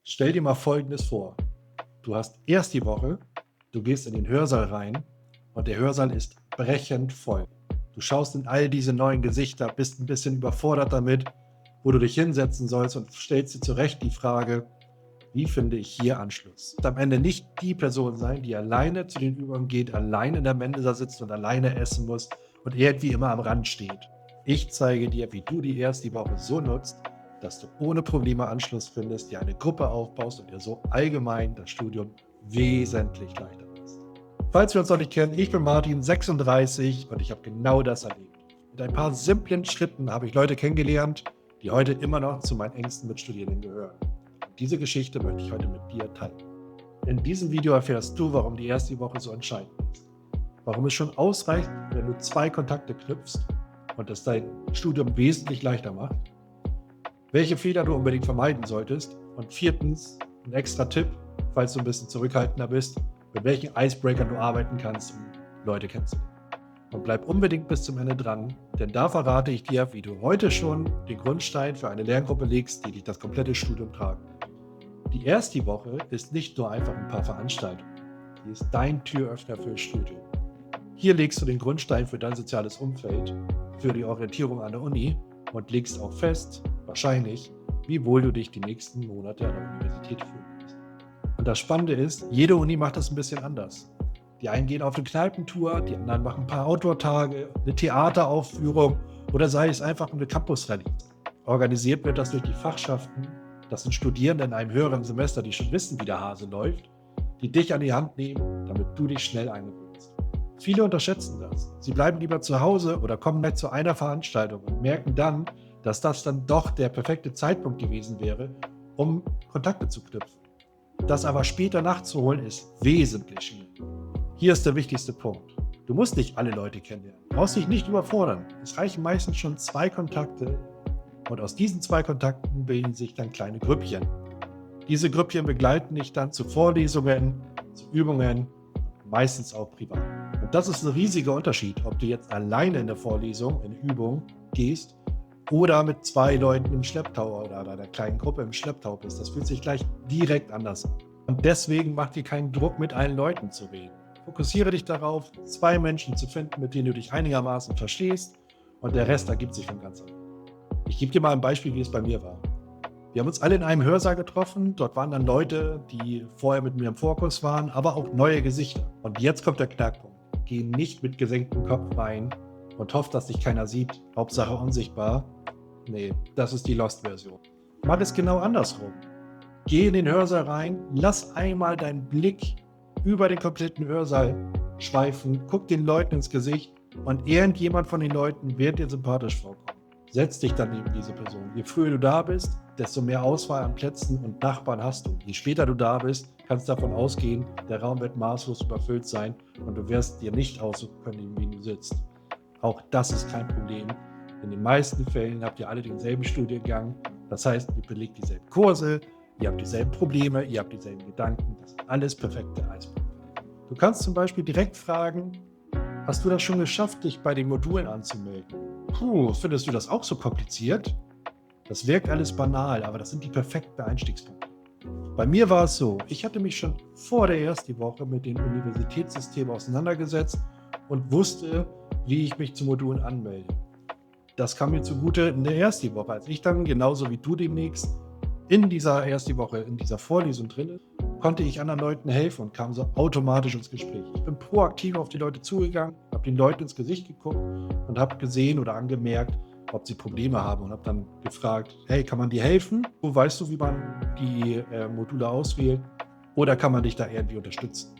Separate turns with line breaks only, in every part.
Stell dir mal Folgendes vor. Du hast erst die Woche, du gehst in den Hörsaal rein und der Hörsaal ist brechend voll. Du schaust in all diese neuen Gesichter, bist ein bisschen überfordert damit, wo du dich hinsetzen sollst und stellst dir zu Recht die Frage, wie finde ich hier Anschluss? Und am Ende nicht die Person sein, die alleine zu den Übungen geht, allein in der Mensa sitzt und alleine essen muss und irgendwie immer am Rand steht. Ich zeige dir, wie du die erste Woche so nutzt, dass du ohne Probleme Anschluss findest, dir eine Gruppe aufbaust und dir so allgemein das Studium wesentlich leichter machst. Falls wir uns noch nicht kennen, ich bin Martin, 36 und ich habe genau das erlebt. Mit ein paar simplen Schritten habe ich Leute kennengelernt, die heute immer noch zu meinen engsten Mitstudierenden gehören. Diese Geschichte möchte ich heute mit dir teilen. In diesem Video erfährst du, warum die erste Woche so entscheidend ist. Warum es schon ausreicht, wenn du 2 Kontakte knüpfst und es dein Studium wesentlich leichter macht. Welche Fehler du unbedingt vermeiden solltest. Und viertens, ein extra Tipp, falls du ein bisschen zurückhaltender bist, mit welchen Icebreakern du arbeiten kannst, um Leute kennenzulernen. Und bleib unbedingt bis zum Ende dran, denn da verrate ich dir, wie du heute schon den Grundstein für eine Lerngruppe legst, die dich das komplette Studium tragen. Die erste Woche ist nicht nur einfach ein paar Veranstaltungen. Sie ist dein Türöffner fürs Studium. Hier legst du den Grundstein für dein soziales Umfeld, für die Orientierung an der Uni und legst auch fest, wahrscheinlich, wie wohl du dich die nächsten Monate an der Universität fühlen wirst. Und das Spannende ist, jede Uni macht das ein bisschen anders. Die einen gehen auf eine Kneipentour, die anderen machen ein paar Outdoor-Tage, eine Theateraufführung oder sei es einfach eine Campus-Rallye. Organisiert wird das durch die Fachschaften. Das sind Studierende in einem höheren Semester, die schon wissen, wie der Hase läuft, die dich an die Hand nehmen, damit du dich schnell eingewöhnst. Viele unterschätzen das. Sie bleiben lieber zu Hause oder kommen gleich zu einer Veranstaltung und merken dann, dass das dann doch der perfekte Zeitpunkt gewesen wäre, um Kontakte zu knüpfen. Das aber später nachzuholen, ist wesentlich schwieriger. Hier ist der wichtigste Punkt. Du musst nicht alle Leute kennenlernen. Du brauchst dich nicht überfordern. Es reichen meistens schon 2 Kontakte und aus diesen 2 Kontakten bilden sich dann kleine Grüppchen. Diese Grüppchen begleiten dich dann zu Vorlesungen, zu Übungen, meistens auch privat. Und das ist ein riesiger Unterschied, ob du jetzt alleine in der Vorlesung, in Übung gehst oder mit 2 Leuten im Schlepptau oder einer kleinen Gruppe im Schlepptau bist. Das fühlt sich gleich direkt anders an. Und deswegen mach dir keinen Druck, mit allen Leuten zu reden. Fokussiere dich darauf, 2 Menschen zu finden, mit denen du dich einigermaßen verstehst und der Rest ergibt sich von ganz allein. Ich gebe dir mal ein Beispiel, wie es bei mir war. Wir haben uns alle in einem Hörsaal getroffen. Dort waren dann Leute, die vorher mit mir im Vorkurs waren, aber auch neue Gesichter. Und jetzt kommt der Knackpunkt. Geh nicht mit gesenktem Kopf rein und hoff, dass dich keiner sieht. Hauptsache unsichtbar. Nee, das ist die Lost-Version. Mach es genau andersrum. Geh in den Hörsaal rein, lass einmal deinen Blick über den kompletten Hörsaal schweifen, guck den Leuten ins Gesicht und irgendjemand von den Leuten wird dir sympathisch vorkommen. Setz dich dann neben diese Person. Je früher du da bist, desto mehr Auswahl an Plätzen und Nachbarn hast du. Je später du da bist, kannst du davon ausgehen, der Raum wird maßlos überfüllt sein und du wirst dir nicht aussuchen können, neben wem du sitzt. Auch das ist kein Problem. In den meisten Fällen habt ihr alle denselben Studiengang. Das heißt, ihr belegt dieselben Kurse, ihr habt dieselben Probleme, ihr habt dieselben Gedanken. Das sind alles perfekte Eisbrecher. Du kannst zum Beispiel direkt fragen, hast du das schon geschafft, dich bei den Modulen anzumelden? Findest du das auch so kompliziert? Das wirkt alles banal, aber das sind die perfekten Einstiegspunkte. Bei mir war es so, ich hatte mich schon vor der ersten Woche mit dem Universitätssystem auseinandergesetzt und wusste, wie ich mich zu Modulen anmelde. Das kam mir zugute in der ersten Woche, als ich dann, genauso wie du demnächst, in dieser ersten Woche, in dieser Vorlesung drin, konnte ich anderen Leuten helfen und kam so automatisch ins Gespräch. Ich bin proaktiv auf die Leute zugegangen, habe den Leuten ins Gesicht geguckt und habe gesehen oder angemerkt, ob sie Probleme haben und habe dann gefragt, hey, kann man dir helfen? Weißt du, wie man die Module auswählt? Oder kann man dich da irgendwie unterstützen?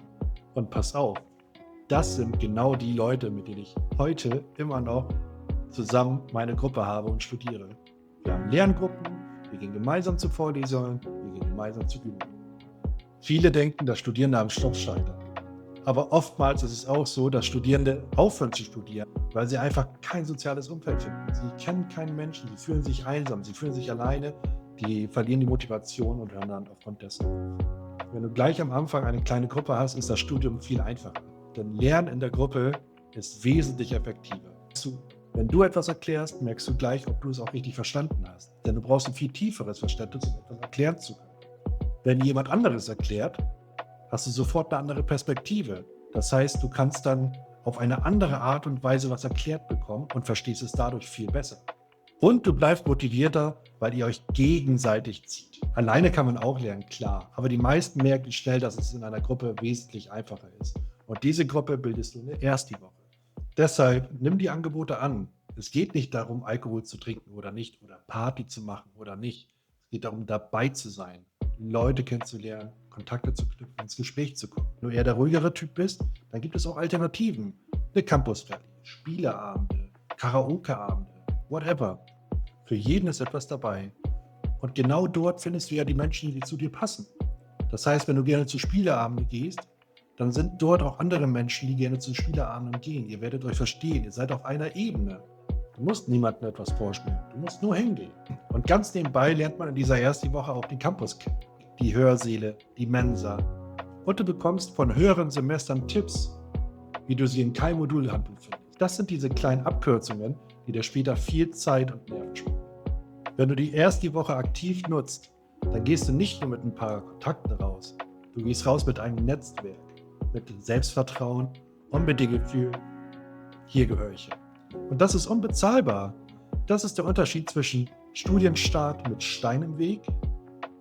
Und pass auf, das sind genau die Leute, mit denen ich heute immer noch zusammen meine Gruppe habe und studiere. Wir haben Lerngruppen, wir gehen gemeinsam zu Vorlesungen, wir gehen gemeinsam zu Übungen. Viele denken, dass Studierende am Stoff scheitern. Aber oftmals ist es auch so, dass Studierende aufhören zu studieren, weil sie einfach kein soziales Umfeld finden. Sie kennen keinen Menschen, sie fühlen sich einsam, sie fühlen sich alleine, die verlieren die Motivation und hören dann aufgrund dessen auf. Wenn du gleich am Anfang eine kleine Gruppe hast, ist das Studium viel einfacher. Denn Lernen in der Gruppe ist wesentlich effektiver. Wenn du etwas erklärst, merkst du gleich, ob du es auch richtig verstanden hast. Denn du brauchst ein viel tieferes Verständnis, um etwas erklären zu können. Wenn jemand anderes erklärt, hast du sofort eine andere Perspektive. Das heißt, du kannst dann auf eine andere Art und Weise was erklärt bekommen und verstehst es dadurch viel besser. Und du bleibst motivierter, weil ihr euch gegenseitig zieht. Alleine kann man auch lernen, klar. Aber die meisten merken schnell, dass es in einer Gruppe wesentlich einfacher ist. Und diese Gruppe bildest du erst die Woche. Deshalb nimm die Angebote an. Es geht nicht darum, Alkohol zu trinken oder nicht, oder Party zu machen oder nicht. Es geht darum, dabei zu sein, Leute kennenzulernen, Kontakte zu knüpfen, ins Gespräch zu kommen. Wenn du eher der ruhigere Typ bist, dann gibt es auch Alternativen. Eine Campus-Rallye, Spieleabende, Karaoke-Abende, whatever. Für jeden ist etwas dabei. Und genau dort findest du ja die Menschen, die zu dir passen. Das heißt, wenn du gerne zu Spieleabenden gehst, dann sind dort auch andere Menschen, die gerne zu Spieleabenden gehen. Ihr werdet euch verstehen, ihr seid auf einer Ebene. Du musst niemandem etwas vorspielen, du musst nur hingehen. Und ganz nebenbei lernt man in dieser ersten Woche auch den Campus kennen, die Hörsäle, die Mensa. Und du bekommst von höheren Semestern Tipps, wie du sie in keinem Modulhandbuch findest. Das sind diese kleinen Abkürzungen, die dir später viel Zeit und Nerven sparen. Wenn du die erste Woche aktiv nutzt, dann gehst du nicht nur mit ein paar Kontakten raus. Du gehst raus mit einem Netzwerk, mit Selbstvertrauen und mit dem Gefühl, hier gehöre ich hin. Und das ist unbezahlbar. Das ist der Unterschied zwischen Studienstart mit Stein im Weg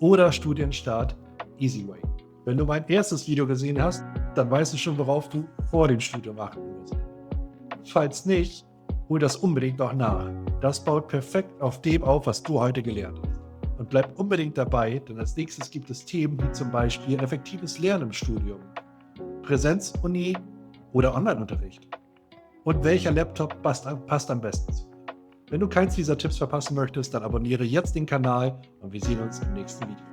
oder Studienstart Easy Way. Wenn du mein erstes Video gesehen hast, dann weißt du schon, worauf du vor dem Studium achten musst. Falls nicht, hol das unbedingt noch nach. Das baut perfekt auf dem auf, was du heute gelernt hast. Und bleib unbedingt dabei, denn als nächstes gibt es Themen wie zum Beispiel effektives Lernen im Studium, Präsenzuni oder Online-Unterricht. Und welcher Laptop passt am besten zu dir? Wenn du keins dieser Tipps verpassen möchtest, dann abonniere jetzt den Kanal und wir sehen uns im nächsten Video.